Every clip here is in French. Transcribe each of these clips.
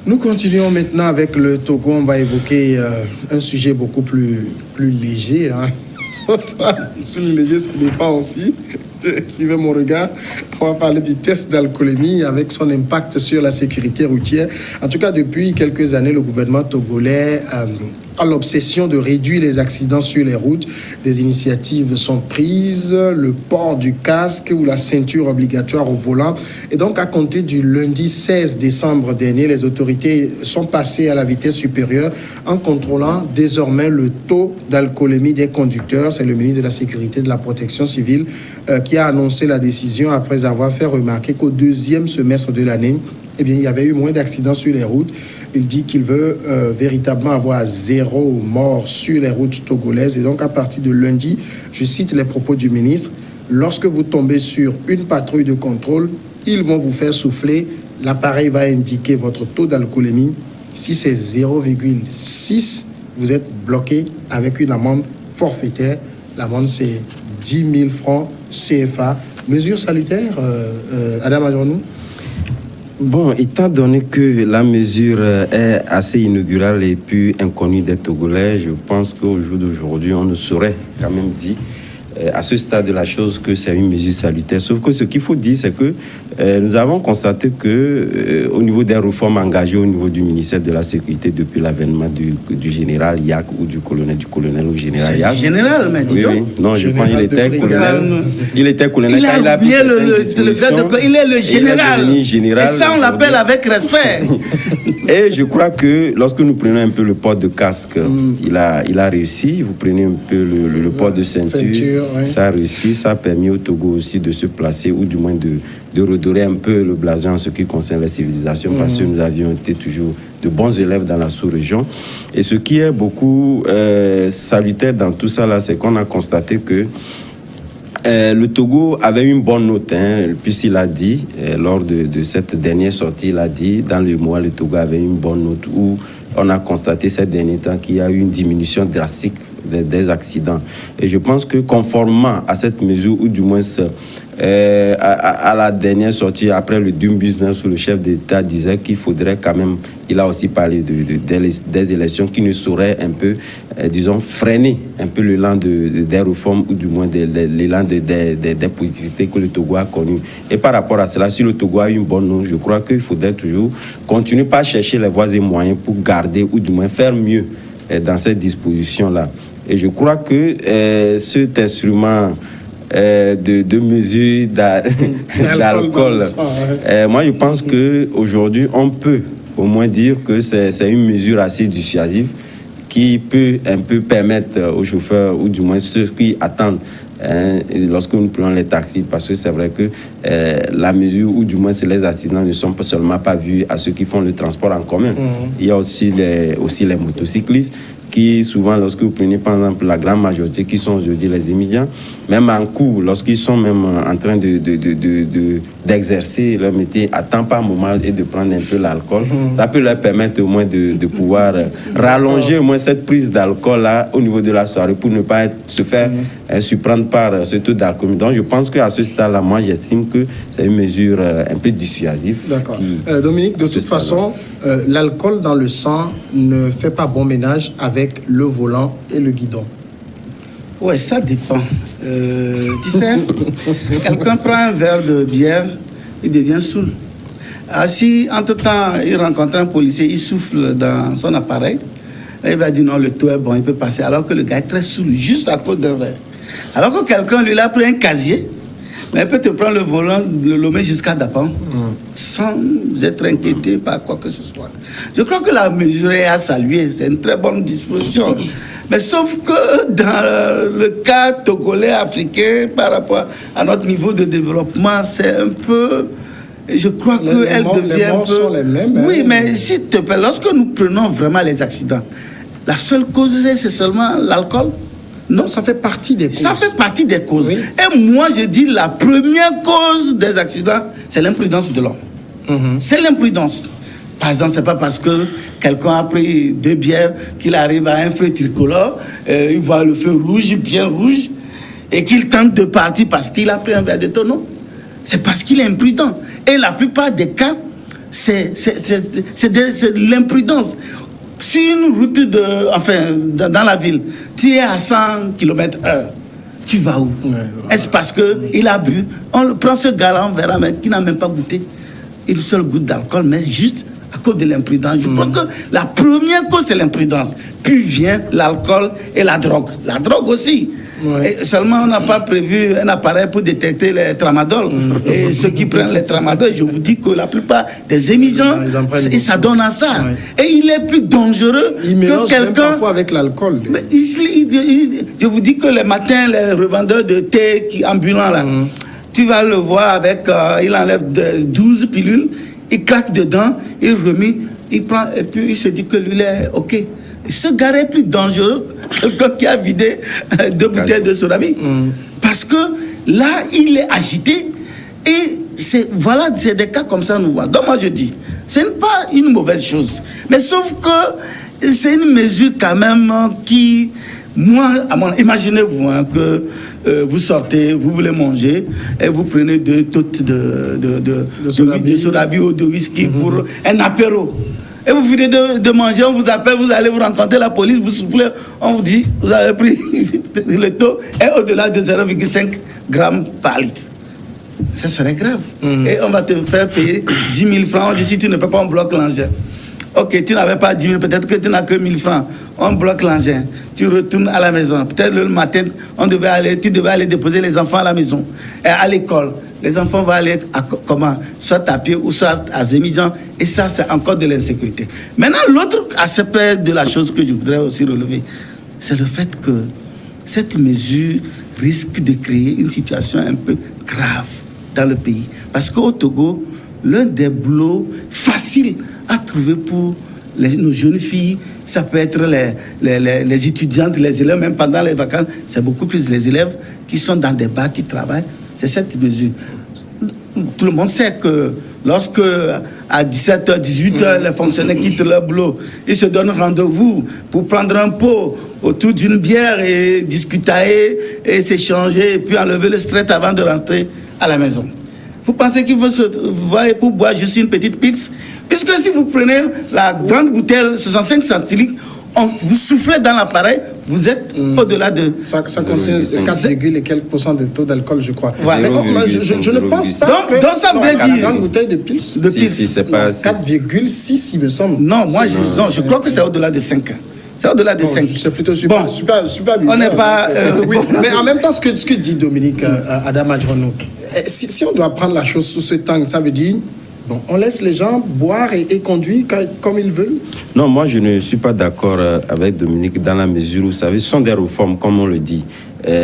Nous continuons maintenant avec le Togo. On va évoquer un sujet beaucoup plus léger. Hein. Plus léger, ce qui dépend aussi. Suivez mon regard. On va parler du test d'alcoolémie avec son impact sur la sécurité routière. En tout cas, depuis quelques années, le gouvernement togolais a l'obsession de réduire les accidents sur les routes. Des initiatives sont prises, le port du casque ou la ceinture obligatoire au volant. Et donc, à compter du lundi 16 décembre dernier, les autorités sont passées à la vitesse supérieure en contrôlant désormais le taux d'alcoolémie des conducteurs. C'est le ministre de la Sécurité et de la Protection civile qui a annoncé la décision après avoir fait remarquer qu'au deuxième semestre de l'année, eh bien, il y avait eu moins d'accidents sur les routes. Il dit qu'il veut véritablement avoir 0 mort sur les routes togolaises. Et donc, à partir de lundi, je cite les propos du ministre, lorsque vous tombez sur une patrouille de contrôle, ils vont vous faire souffler. L'appareil va indiquer votre taux d'alcoolémie. Si c'est 0,6, vous êtes bloqué avec une amende forfaitaire. L'amende, c'est 10 000 francs CFA. Mesure salutaire, Adam Adjournou? Bon, étant donné que la mesure est assez inaugurale et puis inconnue des Togolais, je pense qu'au jour d'aujourd'hui, on ne saurait quand même dire à ce stade de la chose que c'est une mesure salutaire. Sauf que ce qu'il faut dire, c'est que nous avons constaté que au niveau des réformes engagées au niveau du ministère de la Sécurité depuis l'avènement du général Yak ou du colonel au général Yak. Général, mais dis donc. Oui. Non, je pense qu'il était colonel. Il était colonel. Il a oublié il est le général. Et ça, on l'appelle avec respect. Et je crois que lorsque nous prenons un peu le port de casque, il a réussi. Vous prenez un peu le port de ceinture. Ouais. Ça a réussi, ça a permis au Togo aussi de se placer ou du moins de redorer un peu le blason en ce qui concerne la civilisation parce que nous avions été toujours de bons élèves dans la sous-région. Et ce qui est beaucoup salutaire dans tout ça là, c'est qu'on a constaté que le Togo avait une bonne note, puisqu'il a dit, lors de cette dernière sortie, il a dit, dans le mois, le Togo avait une bonne note où on a constaté ces derniers temps qu'il y a eu une diminution drastique des accidents. Et je pense que conformément à cette mesure, ou du moins à la dernière sortie, après le Doom Business, où le chef d'État disait qu'il faudrait quand même, il a aussi parlé des élections qui ne sauraient un peu, disons, freiner un peu l'élan des réformes, ou du moins l'élan des positivités que le Togo a connues. Et par rapport à cela, si le Togo a une bonne note, je crois qu'il faudrait toujours continuer par chercher les voies et moyens pour garder, ou du moins faire mieux dans cette disposition-là. Et je crois que cet instrument de mesure d'alcool, moi je pense qu'aujourd'hui on peut au moins dire que c'est une mesure assez dissuasive qui peut un peu permettre aux chauffeurs, ou du moins ceux qui attendent lorsque nous prenons les taxis, parce que c'est vrai que la mesure, ou du moins les accidents ne sont pas seulement pas vus à ceux qui font le transport en commun. Il y a aussi les motocyclistes qui souvent, lorsque vous prenez par exemple la grande majorité qui sont aujourd'hui les immigrants, même en cours, lorsqu'ils sont même en train d'exercer leur métier à temps par moment et de prendre un peu l'alcool, ça peut leur permettre au moins de pouvoir rallonger au moins cette prise d'alcool là au niveau de la soirée pour ne pas se faire surprendre par ce taux d'alcool. Donc je pense qu'à ce stade-là, moi j'estime que c'est une mesure un peu dissuasive. D'accord. Dominique, de toute façon, l'alcool dans le sang ne fait pas bon ménage avec le volant et le guidon. Ouais, ça dépend. Tu sais, quelqu'un prend un verre de bière, il devient saoul. Si entre-temps il rencontre un policier, il souffle dans son appareil, il va dire non, le taux est bon, il peut passer, alors que le gars est très saoul, juste à cause d'un verre. Alors que quelqu'un lui a pris un casier, mais il peut te prendre le volant, le lommer jusqu'à Dapan, sans être inquiété par quoi que ce soit. Je crois que la mesure est à saluer, c'est une très bonne disposition. Mais sauf que dans le cas togolais, africain, par rapport à notre niveau de développement, c'est un peu... Je crois qu'elle devient un peu... sont les mêmes. Oui, mais s'il te plaît, lorsque nous prenons vraiment les accidents, la seule cause, c'est seulement l'alcool? Non, ça fait partie des causes. Ça fait partie des causes. Oui. Et moi, je dis la première cause des accidents, c'est l'imprudence de l'homme. C'est l'imprudence. Par exemple, c'est pas parce que quelqu'un a pris 2 bières qu'il arrive à un feu tricolore, il voit le feu rouge, bien rouge, et qu'il tente de partir parce qu'il a pris un verre de tonneau. C'est parce qu'il est imprudent. Et la plupart des cas, c'est de l'imprudence. Sur une route dans la ville, tu es à 100 km/h. Tu vas où? Est-ce parce qu'il a bu? On prend ce gars-là, on verra, mais qui n'a même pas goûté une seule goutte d'alcool, mais juste à cause de l'imprudence. Je crois que la première cause, c'est l'imprudence. Puis vient l'alcool et la drogue. La drogue aussi. Et seulement, on n'a pas prévu un appareil pour détecter les tramadol. Et ceux qui prennent les tramadol, je vous dis que la plupart des émigrants, et ça donne à ça. Et il est plus dangereux que quelqu'un... parfois avec l'alcool. Je vous dis que le matin, les revendeurs de thé ambulants, là, tu vas le voir avec... il enlève 12 pilules, il claque dedans, il remet, il prend, et puis il se dit que lui, il est OK. Ce gars est plus dangereux que quelqu'un qui a vidé 2 bouteilles de sodabi. Parce que là, il est agité. Et c'est des cas comme ça, nous voyons. Donc moi, je dis, ce n'est pas une mauvaise chose. Mais sauf que c'est une mesure quand même qui... Moi, imaginez-vous que vous sortez, vous voulez manger, et vous prenez 2 toutes de sodabi ou de whisky pour un apéro. Et vous finissez de manger, on vous appelle, vous allez vous rencontrer la police, vous soufflez, on vous dit, vous avez pris le taux est au-delà de 0,5 grammes par litre. Ça serait grave. Et on va te faire payer 10 000 francs. On dit, si tu ne peux pas, on bloque l'engin. Ok, tu n'avais pas 10 000, peut-être que tu n'as que 1 000 francs. On bloque l'engin. Tu retournes à la maison. Peut-être le matin, tu devais aller déposer les enfants à la maison. Et à l'école. Les enfants vont aller soit à pied ou soit à Zémidjan. Et ça, c'est encore de l'insécurité. Maintenant, l'autre aspect de la chose que je voudrais aussi relever, c'est le fait que cette mesure risque de créer une situation un peu grave dans le pays. Parce qu'au Togo, l'un des boulots faciles à trouver pour nos jeunes filles, ça peut être les étudiantes, les élèves, même pendant les vacances, c'est beaucoup plus les élèves qui sont dans des bars, qui travaillent. C'est cette mesure. Tout le monde sait que lorsque à 17h, 18h, les fonctionnaires quittent leur boulot, ils se donnent rendez-vous pour prendre un pot autour d'une bière et discuter et s'échanger et puis enlever le stress avant de rentrer à la maison. Vous pensez qu'il faut se voir pour boire juste une petite pizza? Puisque si vous prenez la grande bouteille 65 centilitres, vous soufflez dans l'appareil, vous êtes au-delà de... Ça contient 4, et quelques % de taux d'alcool, je crois. Voilà. Mais je ne pense pas donc ça voudrait dire... La grande bouteille de pils, c'est pas 4,6, il me semble. Non, moi, je crois que c'est au-delà de 5 ans. C'est au-delà de 5. C'est plutôt super bizarre. On n'est pas... oui, mais en même temps, ce que dit Dominique Adama Djrono, si on doit prendre la chose sous ce angle, ça veut dire... Bon, on laisse les gens boire et conduire comme ils veulent? Non, moi je ne suis pas d'accord avec Dominique dans la mesure où, vous savez, ce sont des réformes, comme on le dit.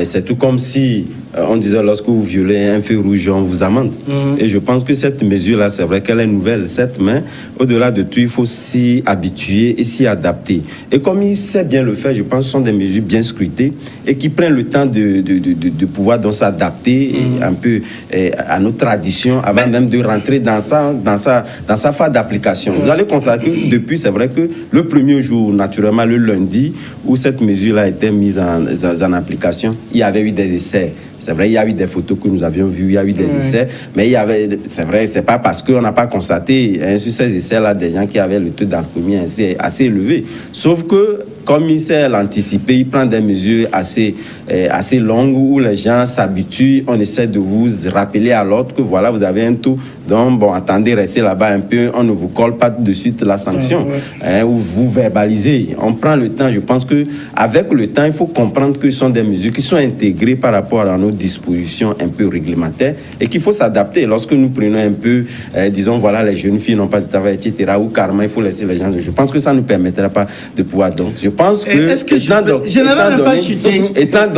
C'est tout comme si on disait lorsque vous violez un feu rouge, on vous amende. Et je pense que cette mesure-là, c'est vrai qu'elle est nouvelle, certes, mais au-delà de tout, il faut s'y habituer et s'y adapter. Et comme il sait bien le faire, je pense que ce sont des mesures bien scrutées et qui prennent le temps de pouvoir donc s'adapter un peu à nos traditions avant même de rentrer dans sa phase d'application. Vous allez constater que depuis, c'est vrai que le premier jour, naturellement, le lundi, où cette mesure-là a été mise en application, il y avait eu des essais. C'est vrai, il y a eu des photos que nous avions vues, il y a eu des essais, mais c'est vrai, c'est pas parce qu'on n'a pas constaté sur ces essais-là des gens qui avaient le taux d'alcoolémie assez élevé. Sauf que, comme il sait l'anticiper, il prend des mesures assez longues où les gens s'habituent. On essaie de vous rappeler à l'ordre que voilà, vous avez un taux. Donc, bon, attendez, restez là-bas un peu. On ne vous colle pas de suite la sanction. Ou vous verbalisez. On prend le temps. Je pense qu'avec le temps, il faut comprendre que ce sont des mesures qui sont intégrées par rapport à nos dispositions un peu réglementaires et qu'il faut s'adapter. Lorsque nous prenons un peu, disons, voilà, les jeunes filles n'ont pas de travail, etc., ou carrément, il faut laisser les gens. Je pense que ça ne nous permettra pas de pouvoir. Donc, je pense que... Est-ce que je n'avais même pas chuté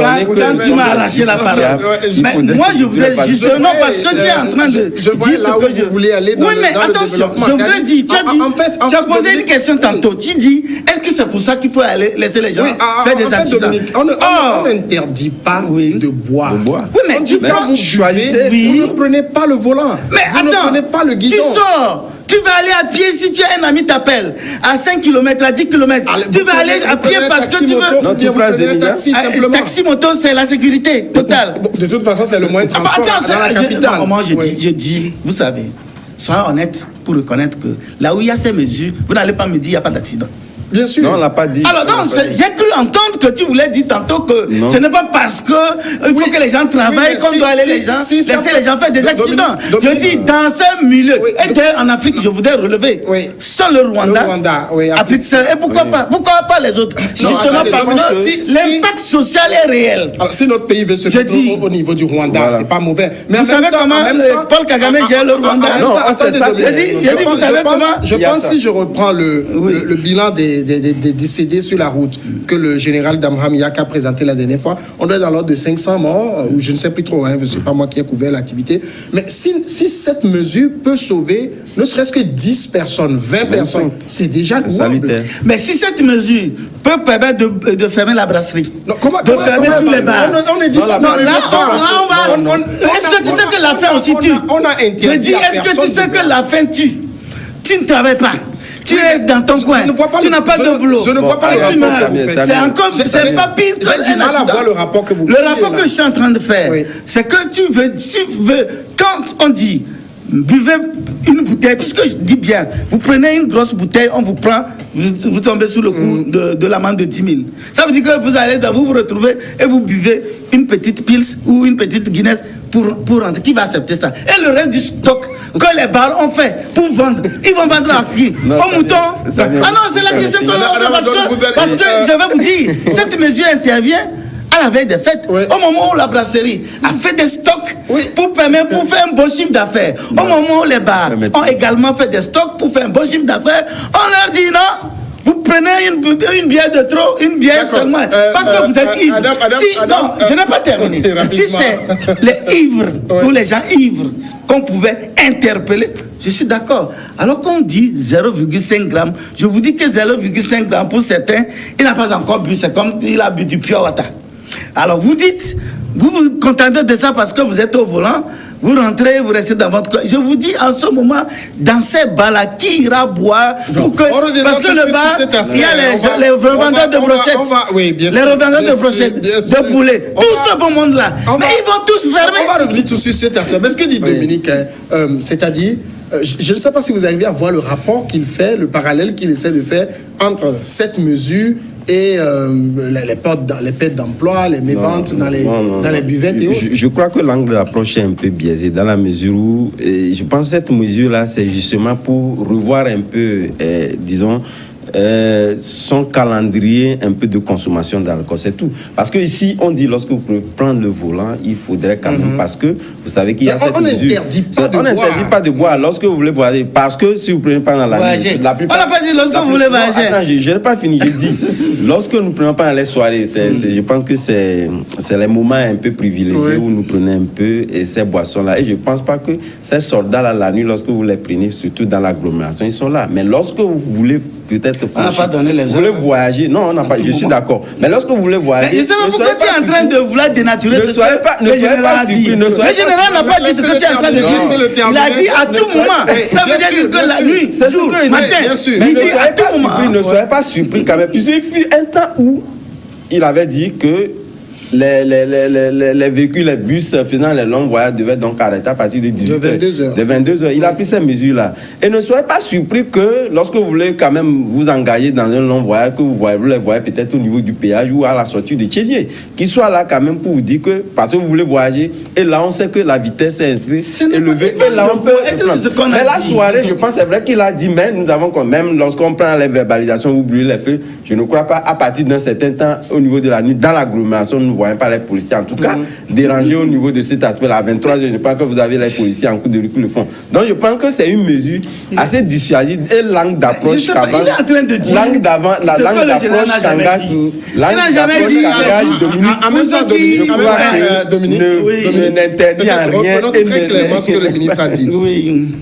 quand tu m'as arraché la parole. Mais moi, je voudrais justement, parce que tu es en train de dire ce que je voulais aller dans le développement. Oui, mais attention, je voudrais dire, tu as posé une question tantôt. Tu dis, est-ce que c'est pour ça qu'il faut aller laisser les gens faire des accidents? On n'interdit pas de boire. Oui, mais quand vous choisissez, vous ne prenez pas le volant. Mais attends, vous ne prenez pas le guidon. Tu sors. Tu vas aller à pied si tu as un ami t'appelle à 5 km, à 10 km. Tu vas aller à pied parce que tu veux. Non, tu prends un taxi simplement. Taxi moto, c'est la sécurité totale. De toute façon, c'est le moyen de transport dans la capitale. Moi, je dis, vous savez, soyons honnêtes pour reconnaître que là où il y a ces mesures, vous n'allez pas me dire qu'il n'y a pas d'accident. Bien sûr. Non, on l'a pas dit. Alors, non, j'ai cru entendre que tu voulais dire tantôt que ce n'est pas parce que il faut que les gens travaillent qu'on doit aller laisser les gens faire des accidents. Je dis, dans ce milieu, et en Afrique, je voudrais relever, seul le Rwanda applique ça. Et pourquoi pas les autres? Justement parce que l'impact social est réel. Alors, si notre pays veut se mettre au niveau du Rwanda, c'est pas mauvais. Mais vous savez comment Paul Kagame gère le Rwanda? Non, c'est ça. Vous savez comment? Je pense, si je reprends le bilan des décédés sur la route que le général Damham Yak a présenté la dernière fois, on doit être dans l'ordre de 500 morts, ou je ne sais plus trop, hein, c'est pas moi qui ai couvert l'activité. Mais si cette mesure peut sauver ne serait-ce que 10 personnes, 20 personnes, c'est déjà louable. Mais si cette mesure peut permettre de fermer la brasserie, de fermer tous les bars, est-ce que tu sais que la faim aussi tue? Je dis, est-ce que tu sais que la faim tue? Tu ne travailles pas. Tu restes dans ton coin, tu n'as pas de boulot. Je ne vois pas le rapport. C'est encore, c'est pas pire. J'ai du mal à voir le rapport que vous Le rapport que je suis en train de faire, c'est que tu veux, quand on dit buvez une bouteille, puisque je dis bien, vous prenez une grosse bouteille, on vous prend, vous tombez sous le coup de l'amende de 10 000. Ça veut dire que vous allez vous retrouver et vous buvez une petite Pils ou une petite Guinness pour rentrer. Qui va accepter ça? Et le reste du stock que les bars ont fait pour vendre, ils vont vendre à qui? Au mouton? Ah non, c'est la question que l'on parce que je vais vous dire, cette mesure intervient à la veille des fêtes, au moment où la brasserie a fait des stocks pour faire un bon chiffre d'affaires, au moment où les bars ont également fait des stocks pour faire un bon chiffre d'affaires, on leur dit non. Vous prenez une bière de trop, une bière seulement. Pas que vous êtes ivre. Non, je n'ai pas terminé. Si c'est les ivres ou les gens ivres qu'on pouvait interpeller, je suis d'accord. Alors qu'on dit 0,5 grammes, je vous dis que 0,5 grammes pour certains, il n'a pas encore bu, c'est comme il a bu du pure water. Alors vous dites, vous vous contentez de ça parce que vous êtes au volant, vous rentrez, vous restez dans votre coin. Je vous dis en ce moment, dans ces bars-là, qui ira boire parce que le bar, il y a les revendeurs de brochettes, les revendeurs de brochettes, de poulet, tout ce bon monde-là. Mais ils vont tous fermer. On va revenir tout sur cet aspect. Mais ce que dit Dominique, c'est-à-dire, je ne sais pas si vous arrivez à voir le rapport qu'il fait, le parallèle qu'il essaie de faire entre cette mesure et les pertes d'emploi, les méventes dans les buvettes et autres. Je crois que l'angle d'approche est un peu biaisé dans la mesure où je pense que cette mesure-là, c'est justement pour revoir un peu, disons, son calendrier un peu de consommation d'alcool, c'est tout. Parce que ici, on dit lorsque vous pouvez prendre le volant, il faudrait quand même, parce que vous savez qu'il y a cette mesure. On n'interdit pas de boire lorsque vous voulez boire. Parce que si vous prenez pas dans la nuit, la plupart. On n'a pas dit lorsque vous voulez boire. Attends, je n'ai pas fini. Je dis, lorsque nous ne prenons pas dans les soirées, je pense que c'est les moments un peu privilégiés où nous prenons un peu ces boissons-là. Et je ne pense pas que ces soldats-là, la nuit, lorsque vous les prenez, surtout dans l'agglomération, ils sont là. Mais lorsque vous voulez peut-être on n'a pas donné les vous voulez voyager, non, on n'a pas, je suis d'accord. Mais lorsque vous voulez voyager, mais je sais pas pourquoi tu es en train de vouloir dénaturer ce que le général a dit. Le général n'a pas dit ce que tu es en train de dire. Il a dit à tout moment. Ça veut dire que la nuit, jour, matin, midi, à tout moment. Ne soyez pas surpris quand même. Puisqu'il fut un temps où il avait dit que les véhicules, les bus faisant les longs voyages devaient donc arrêter à partir de 18h. De 22h. Il a pris ces mesures-là. Et ne soyez pas surpris que lorsque vous voulez quand même vous engager dans un long voyage, que vous les voyez peut-être au niveau du péage ou à la sortie de Tchévier, qu'ils soient là quand même pour vous dire que parce que vous voulez voyager, et là on sait que la vitesse est un peu élevée, et là on peut... Mais la soirée, je pense, c'est vrai qu'il a dit, mais nous avons quand même, lorsqu'on prend les verbalisations, vous brûlez les feux, je ne crois pas, à partir d'un certain temps, au niveau de la nuit, dans l'agglomération, nous ne voyons pas les policiers, en tout cas, dérangés au niveau de cet aspect-là. À 23h, je ne pense que vous avez les policiers en coup de rue qui le font. Donc, je pense que c'est une mesure assez dissuasive et langue d'approche qu'avant. Il est en train de dire langue d'avant, la langue d'approche qu'engage. Il n'a jamais dit. En même temps, Dominique n'interdit en rien. Reprenons très clairement ce que le ministre a dit.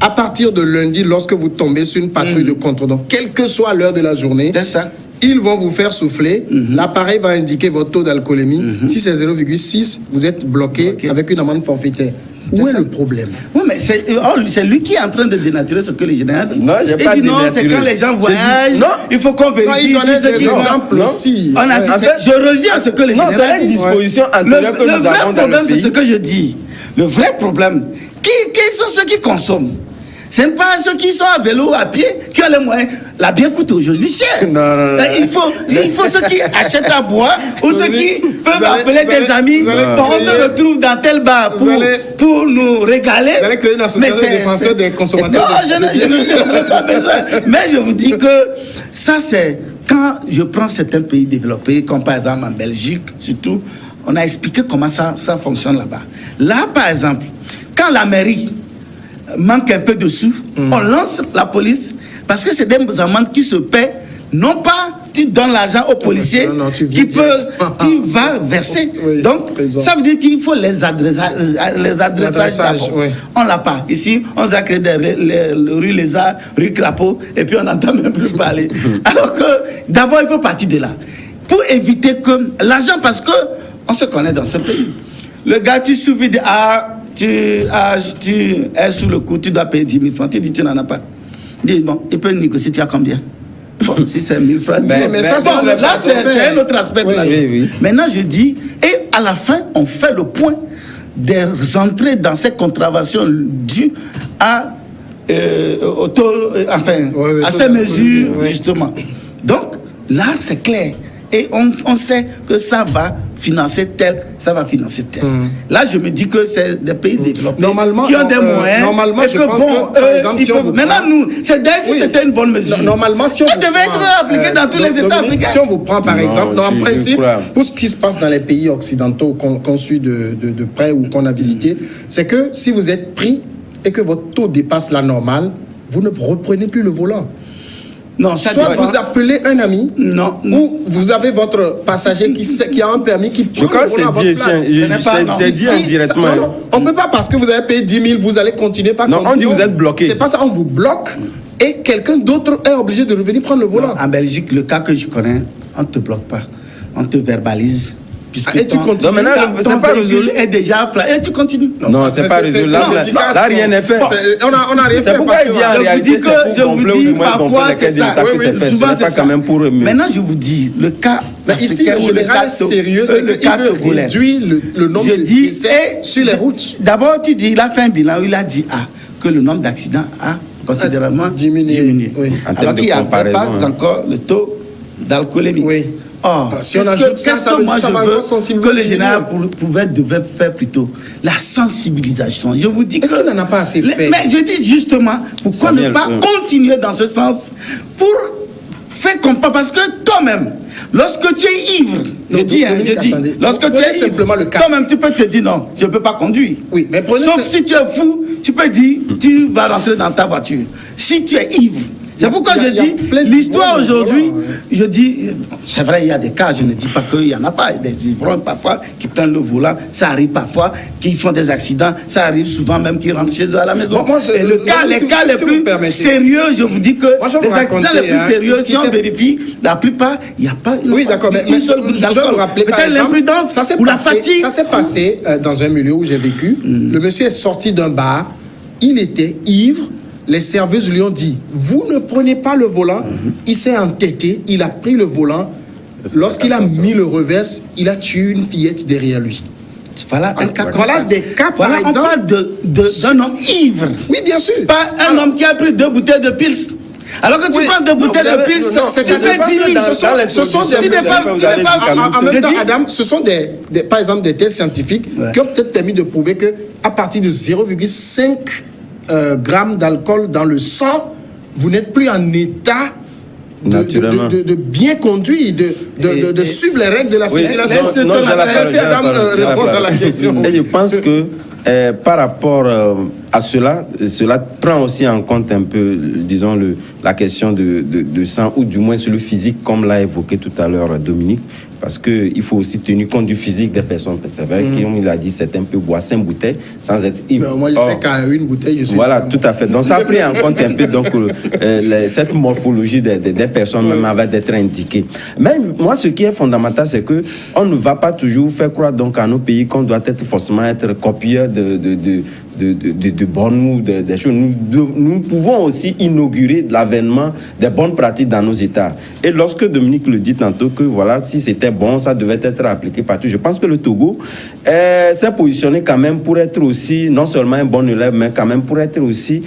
À partir de lundi, lorsque vous tombez sur une patrouille de contrôle, donc quelle que soit l'heure de la journée, c'est ça. Ils vont vous faire souffler. L'appareil va indiquer votre taux d'alcoolémie. Si c'est 0,6, vous êtes bloqué avec une amende forfaitaire. Où est le problème? Oui, mais c'est lui qui est en train de dénaturer ce que les généraux disent. Non, j'ai pas dit non, c'est quand les gens voyagent, il faut qu'on vérifie. Il donnait des exemples aussi. On a dit, je reviens à ce que les généraux disent. Non, c'est une disposition antérieure que nous avons dans le pays. Le vrai problème, c'est ce que je dis. Le vrai problème, qui sont ceux qui consomment? Ce n'est pas ceux qui sont à vélo, à pied, qui ont les moyens. La bière coûte aujourd'hui cher. Non. Il faut ceux qui achètent à boire ou ceux qui peuvent appeler des amis. On se retrouve dans tel bar pour nous régaler. Vous allez créer une association de défenseurs des consommateurs. Non, je n'ai pas besoin. Mais je vous dis que ça, c'est quand je prends certains pays développés, comme par exemple en Belgique, surtout, on a expliqué comment ça fonctionne là-bas. Là, par exemple, quand la mairie manque un peu de sous, on lance la police parce que c'est des amendes qui se paient. Non pas tu donnes l'argent aux policiers qui va verser. Oui, donc ça veut dire qu'il faut les adressages d'abord. Oui. On l'a pas. Ici, on a créé des rue Lézard, rue Crapaud, et puis on n'entend même plus parler. Alors que d'abord il faut partir de là pour éviter que l'argent, parce que on se connaît dans ce pays. Le gars, tu suffis de tu es sous le coup, tu dois payer 10 000 francs. Tu dis, tu n'en as pas. Il dit, bon, il peut négocier, tu as combien? Bon, si c'est 1000 francs. Mais ça, bon, là, c'est un autre aspect. Oui, oui. Maintenant, je dis, et à la fin, on fait le point des entrées dans ces contraventions dues à ces mesures, justement. Donc, là, c'est clair. Et on sait que ça va financer tel, ça va financer tel. Là, je me dis que c'est des pays développés qui ont des moyens. Normalement, je pense que, par exemple, si on maintenant, nous, c'était une bonne mesure. Normalement, si on devait être appliqué dans tous les États africains. Si on vous prend, par exemple, en principe, pour ce qui se passe dans les pays occidentaux qu'on suit de près ou qu'on a visité, c'est que si vous êtes pris et que votre taux dépasse la normale, vous ne reprenez plus le volant. Non, soit vous appelez un ami, ou vous avez votre passager qui a un permis qui prend le volant à votre place. C'est dit indirectement. On ne peut pas, parce que vous avez payé 10 000, vous allez continuer par contre. Non, on dit vous êtes bloqué. C'est pas ça, on vous bloque et quelqu'un d'autre est obligé de revenir prendre le volant. En Belgique, le cas que je connais, on ne te bloque pas. On te verbalise. Et tu continues. Non, maintenant, c'est pas résolu. Est déjà et tu continues. Non, c'est pas résolu. Là, rien n'est fait. On a rien fait. C'est pourquoi il dit en réalité, je vous dis parfois c'est ça. Souvent, c'est quand même pour eux. Maintenant, je vous dis, le cas. Mais ici, le général sérieux, c'est le cas de réduire le nombre de décès sur les routes. D'abord, tu dis, il a fait un bilan où il a dit que le nombre d'accidents a considérablement diminué. Alors qu'il n'y avait pas encore le taux d'alcoolémie. Oui. Or, si on ajoute ça va encore sensibiliser. Que le général devait faire plutôt la sensibilisation. Je vous dis est-ce qu'il n'en a pas assez fait? Mais je dis justement, pourquoi ne pas continuer dans ce sens pour faire comprendre, parce que toi-même, lorsque tu es ivre, lorsque tu es ivre, toi-même tu peux te dire non, je ne peux pas conduire. Oui, mais sauf si tu es fou, tu peux dire tu vas rentrer dans ta voiture. Si tu es ivre, c'est pourquoi je dis, l'histoire aujourd'hui, je dis, c'est vrai, il y a des cas, je ne dis pas qu'il n'y en a pas, des ivrognes parfois qui prennent le volant, ça arrive parfois, qui font des accidents, ça arrive souvent même qu'ils rentrent chez eux à la maison. Et les cas les plus sérieux, je vous dis que les accidents les plus sérieux, si on vérifie, la plupart, il n'y a pas oui, d'accord, mais je dois vous rappeler, peut-être l'imprudence ou la fatigue. Ça s'est passé dans un milieu où j'ai vécu. Le monsieur est sorti d'un bar, il était ivre. Les serveuses lui ont dit, vous ne prenez pas le volant. Il s'est entêté, il a pris le volant. Lorsqu'il a mis le reverse, il a tué une fillette derrière lui. Voilà un cas. Voilà des cas, par exemple. On parle d'un homme ivre. Oui, bien sûr. Pas un homme qui a pris 2 bouteilles de pils. Alors que tu prends 2 bouteilles de pils, tu fais 10 000. Ce sont des en même temps, Adam, ce sont par exemple des tests scientifiques qui ont peut-être permis de prouver que à partir de 0,5 grammes d'alcool dans le sang, vous n'êtes plus en état de bien conduire, de suivre les règles de la circulation. Laissez Adam répondre à la question. Et je pense que par rapport à cela prend aussi en compte un peu, disons, la question de sang, ou du moins sur le physique, comme l'a évoqué tout à l'heure Dominique, parce qu'il faut aussi tenir compte du physique des personnes. C'est vrai, comme il a dit, c'est un peu boire 5 bouteilles sans être ivre. Moi, je sais qu'à une bouteille, je suis... Voilà, tout à fait. Donc, ça a pris en compte un peu cette morphologie des personnes, même avant d'être indiquées. Mais moi, ce qui est fondamental, c'est qu'on ne va pas toujours faire croire donc, à nos pays qu'on doit forcément être copieur de bonnes ou des choses. Nous pouvons aussi inaugurer l'avènement des bonnes pratiques dans nos États. Et lorsque Dominique le dit tantôt que voilà, si c'était bon, ça devait être appliqué partout. Je pense que le Togo s'est positionné quand même pour être aussi, non seulement un bon élève, mais quand même pour être aussi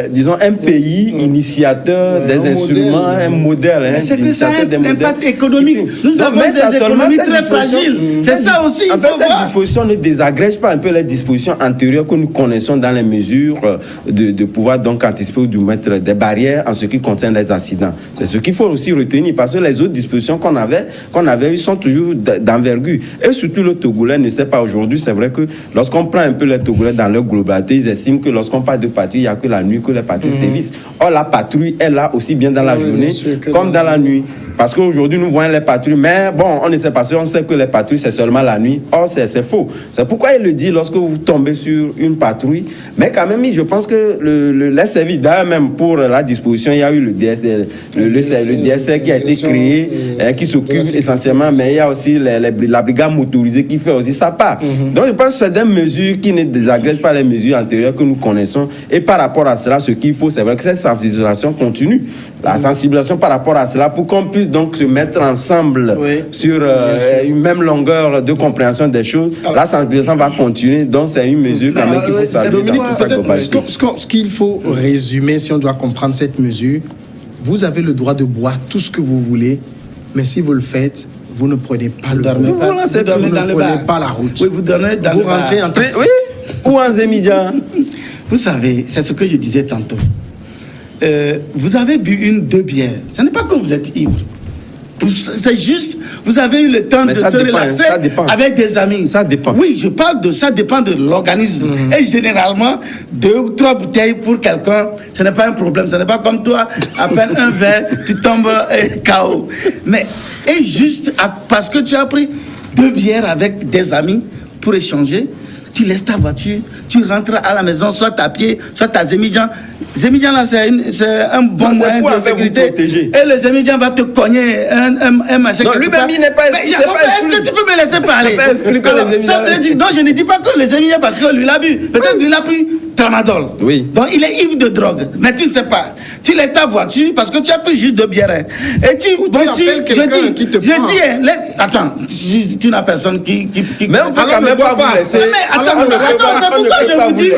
disons, un pays initiateur des instruments, un modèle. Mais c'est que ça a un impact économique. Nous avons des économies très fragiles. C'est ça aussi. En fait, cette disposition ne désagrège pas un peu les dispositions antérieures que nous connaissons dans les mesures de pouvoir donc anticiper ou de mettre des barrières en ce qui concerne les accidents. C'est ce qu'il faut aussi retenir, parce que les autres dispositions qu'on avait eues sont toujours d'envergure. Et surtout, le Togolais ne sait pas aujourd'hui, c'est vrai que lorsqu'on prend un peu les Togolais dans leur globalité, ils estiment que lorsqu'on parle de patrouille, il n'y a que la nuit que les patrulles sévissent. Or, la patrouille est là aussi bien dans la journée comme dans la nuit. Parce qu'aujourd'hui, nous voyons les patrouilles, mais bon, on ne sait pas, on sait que les patrouilles, c'est seulement la nuit. Or, c'est faux. C'est pourquoi il le dit lorsque vous tombez sur une patrouille. Mais quand même, je pense que les services, d'ailleurs, même pour la disposition, il y a eu le DSR qui a été créé, qui s'occupe essentiellement, mais il y a aussi la brigade motorisée qui fait aussi sa part. Donc, je pense que c'est des mesures qui ne désagrègent pas les mesures antérieures que nous connaissons. Et par rapport à cela, ce qu'il faut, c'est vrai que cette sensibilisation continue. La sensibilisation par rapport à cela, pour qu'on puisse donc se mettre ensemble sur une même longueur de compréhension des choses. Alors, la sensibilisation va continuer, donc c'est une mesure quand même qu'il faut saluer. Ce qu'il faut résumer, si on doit comprendre cette mesure, vous avez le droit de boire tout ce que vous voulez, mais si vous le faites, vous ne prenez pas le bar. Vous ne prenez pas la route. Oui, vous donnez dans vous rentrez en taxi. Oui, ou en Zémidia. Vous savez, c'est ce que je disais tantôt. Vous avez bu 2 bières. Ce n'est pas que vous êtes ivre. C'est juste, vous avez eu le temps de se relaxer avec des amis. Ça dépend. Oui, je parle de ça, dépend de l'organisme. Et généralement, 2 ou 3 bouteilles pour quelqu'un, ce n'est pas un problème. Ce n'est pas comme toi, à peine un verre, tu tombes KO. Mais, et juste parce que tu as pris 2 bières avec des amis pour échanger, tu laisses ta voiture, tu rentres à la maison, soit à pied, soit à Zémidjan. Zémidjan, là, c'est un bon moyen de sécurité. Et le Zémidjan va te cogner un machin. Non, lui-même, il n'est pas exclu. Est-ce que tu peux me laisser parler? Ça veut dire, non, je ne dis pas que le Zémidjan, parce que lui, il a bu. Peut-être lui, il a pris tramadol. Oui. Donc, il est ivre de drogue. Mais tu ne sais pas. Tu laisses ta voiture parce que tu as pris juste 2 bières. Et tu appelles quelqu'un qui te prend. Attends, tu n'as personne qui... Mais on ne peut quand même pas vous laisser. Mais attends, c'est pour ça que je vous dis.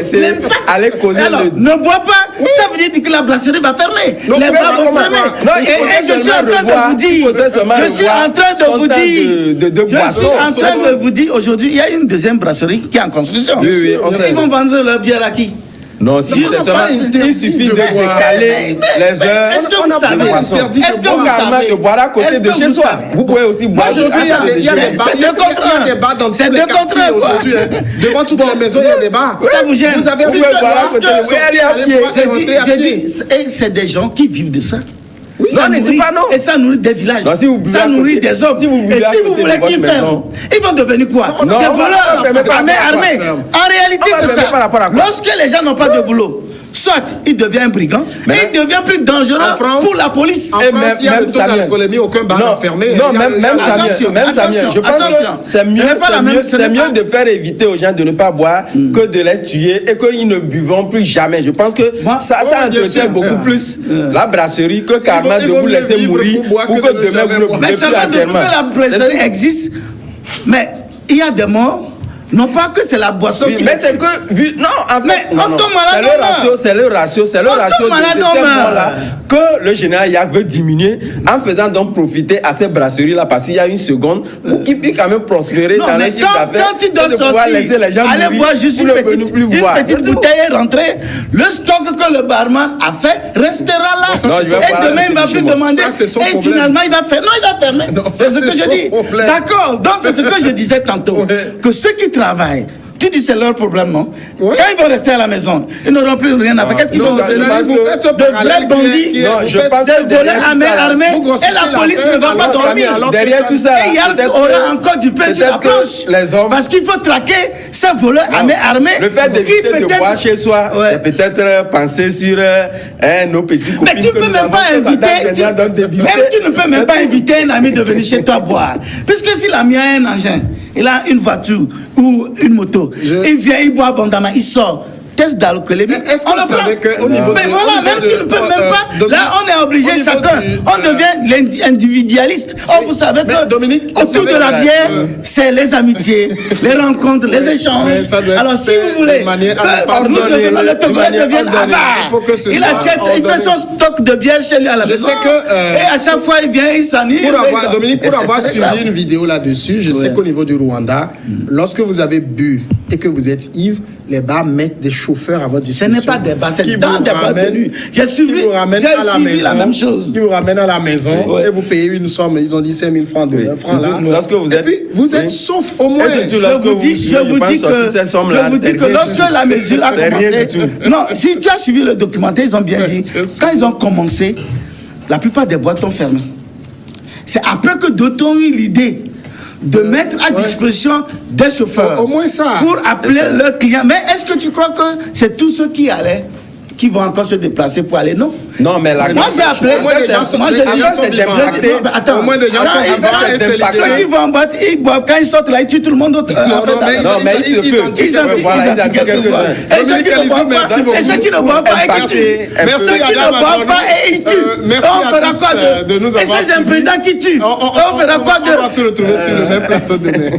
Allez causer alors, ne bois pas. Ça veut dire que la brasserie va fermer. Les bars vont fermer. Et je suis en train de vous dire. Je suis en train de vous dire. Je suis en train de vous dire aujourd'hui, il y a une deuxième brasserie qui est en construction. Oui, ils vont vendre leur bière à qui? Non, si c'est seulement, il suffit de décaler les heures. Est-ce que vous savez? Est-ce que vous savez de boire à côté de chez soi? Vous pouvez aussi boire. Aujourd'hui, il y a des bars dans tous les quartiers aujourd'hui. Devant toutes les maisons, il y a des bars. Ça vous gêne? Vous avez pu boire à côté de Et c'est des gens qui vivent de ça. Oui, ça ne dit pas non. Et ça nourrit des villages. Non, si vous ça nourrit des hommes. Si vous et si vous voulez qu'ils ferment, ils vont devenir quoi? Des voleurs armés. En réalité, c'est ça. Lorsque les gens n'ont pas de boulot, soit il devient un brigand, et il devient plus dangereux pour la police. En France, il y a le taux d'alcoolémie, aucun bar fermé. Non, même Samir, je pense que c'est mieux de faire éviter aux gens de ne pas boire que de les tuer et qu'ils ne buvons plus jamais. Je pense que ça entretient beaucoup plus la brasserie que carrément de vous laisser mourir pour que demain vous ne buvez plus entièrement. Mais la brasserie existe, mais il y a des morts. Non pas que c'est la boisson qui... Mais c'est que... Non, en fait... C'est le ratio de là que le général Yak veut diminuer en faisant donc profiter à ces brasseries-là parce qu'il y a une seconde pour qu'ils puissent quand même prospérer dans les chiffres d'affaires. Quand tu dois sortir, aller boire juste une petite bouteille et rentrer, le stock que le barman a fait restera là. Et demain, il ne va plus demander. Et finalement, il va faire. Non, il va fermer. C'est ce que je dis. D'accord. Donc, c'est ce que je disais tantôt. Que ceux qui travaillent, tu dis c'est leur problème, non? Quand ils vont rester à la maison, ils n'auront plus rien à faire. Qu'est-ce qu'ils vont faire? De vrais bandits, de voleurs armés, et la police ne va pas dormir. Derrière tout ça, il y aura encore du pain sur la planche. Parce qu'il faut traquer ces voleurs armés. Le fait d'éviter de boire chez soi, c'est peut-être penser sur nos petits copines. Mais tu ne peux même pas inviter, tu ne peux même pas inviter un ami de venir chez toi boire. Puisque si l'ami a un engin, il a une voiture ou une moto, il vient, il boit abondamment, il sort. test d'alcoolémie. Est-ce que vous savez qu'au niveau mais voilà, même tu ne peux même pas. Là, on est obligé chacun. On devient individualiste. Oh, vous savez que Dominique, autour de la bière, c'est les amitiés, les rencontres, les échanges. Alors, si vous voulez, le Togolais devienne avare. Il achète, il fait son stock de bière chez lui à la maison. Et à chaque fois, il vient, il s'ennuie. Dominique, pour avoir suivi une vidéo là-dessus, je sais qu'au niveau du Rwanda, lorsque vous avez bu et que vous êtes ivre, les bars mettent des chauffeurs à votre disposition. Ce n'est pas des bars, c'est dans des boîtes de nuit. J'ai suivi la même chose. Qui vous ramènent à la maison et vous payez une somme, ils ont dit 5 000 francs, 2 000 francs là. Lorsque vous êtes, et puis, vous êtes sauf au moins. Je vous dis que lorsque la mesure a commencé... Non, si tu as suivi le documentaire, ils ont bien dit, quand ils ont commencé, la plupart des boîtes ont fermé. C'est après que d'autres ont eu l'idée de mettre à disposition des chauffeurs. Au moins ça. Pour appeler leurs clients. Mais est-ce que tu crois que c'est tous ceux qui allaient qui vont encore se déplacer pour aller? Non. Non, mais moi j'ai appelé. Au moins des gens sont Attends, au moins des gens sont vivants. Ceux qui vont en boîte, ils boivent. Quand ils sortent là, ils tuent tout le monde. Non, mais ils en tuent quelques-uns. Et ceux qui ne boivent pas, ils tuent. Merci, ceux qui ne boivent pas, ils tuent. Merci à tous de nous avoir suivis. Et ces imprésidents qui tuent. On fera quoi de... On va se retrouver sur le même plateau demain.